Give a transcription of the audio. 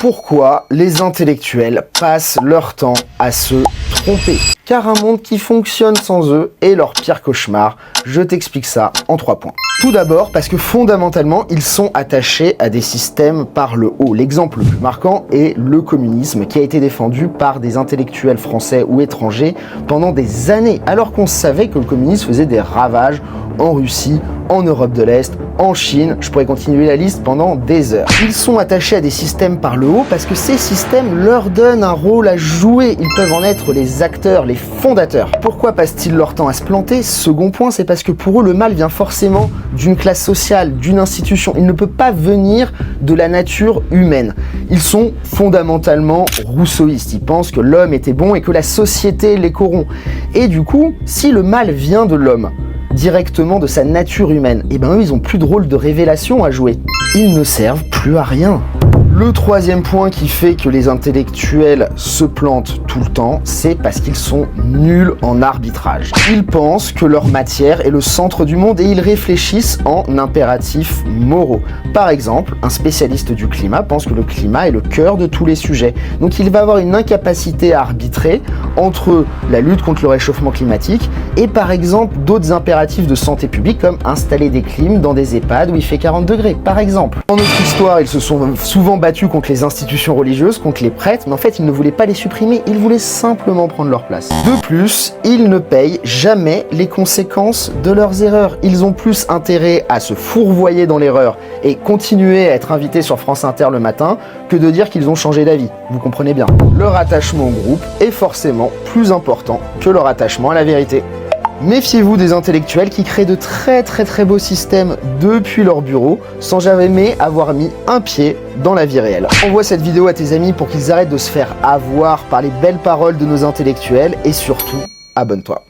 Pourquoi les intellectuels passent leur temps à se tromper? Car un monde qui fonctionne sans eux est leur pire cauchemar. Je t'explique ça en 3 points. Tout d'abord parce que fondamentalement, ils sont attachés à des systèmes par le haut. L'exemple le plus marquant est le communisme qui a été défendu par des intellectuels français ou étrangers pendant des années, alors qu'on savait que le communisme faisait des ravages en Russie, en Europe de l'Est, en Chine, je pourrais continuer la liste pendant des heures. Ils sont attachés à des systèmes par le haut parce que ces systèmes leur donnent un rôle à jouer. Ils peuvent en être les acteurs, les fondateurs. Pourquoi passent-ils leur temps à se planter? Second point, c'est parce que pour eux, le mal vient forcément d'une classe sociale, d'une institution. Il ne peut pas venir de la nature humaine. Ils sont fondamentalement rousseauistes. Ils pensent que l'homme était bon et que la société les corrompt. Et du coup, si le mal vient de l'homme, directement de sa nature humaine, et ben eux ils ont plus de rôle de révélation à jouer. Ils ne servent plus à rien. Le troisième point qui fait que les intellectuels se plantent tout le temps, c'est parce qu'ils sont nuls en arbitrage. Ils pensent que leur matière est le centre du monde et ils réfléchissent en impératifs moraux. Par exemple, un spécialiste du climat pense que le climat est le cœur de tous les sujets. Donc il va avoir une incapacité à arbitrer entre la lutte contre le réchauffement climatique et par exemple d'autres impératifs de santé publique comme installer des clims dans des EHPAD où il fait 40 degrés, par exemple. En notre histoire, ils se sont souvent battus contre les institutions religieuses, contre les prêtres, mais en fait, ils ne voulaient pas les supprimer, ils voulaient simplement prendre leur place. De plus, ils ne payent jamais les conséquences de leurs erreurs. Ils ont plus intérêt à se fourvoyer dans l'erreur et continuer à être invités sur France Inter le matin que de dire qu'ils ont changé d'avis. Vous comprenez bien. Leur attachement au groupe est forcément plus important que leur attachement à la vérité. Méfiez-vous des intellectuels qui créent de très beaux systèmes depuis leur bureau sans jamais avoir mis un pied dans la vie réelle. Envoie cette vidéo à tes amis pour qu'ils arrêtent de se faire avoir par les belles paroles de nos intellectuels et surtout, abonne-toi.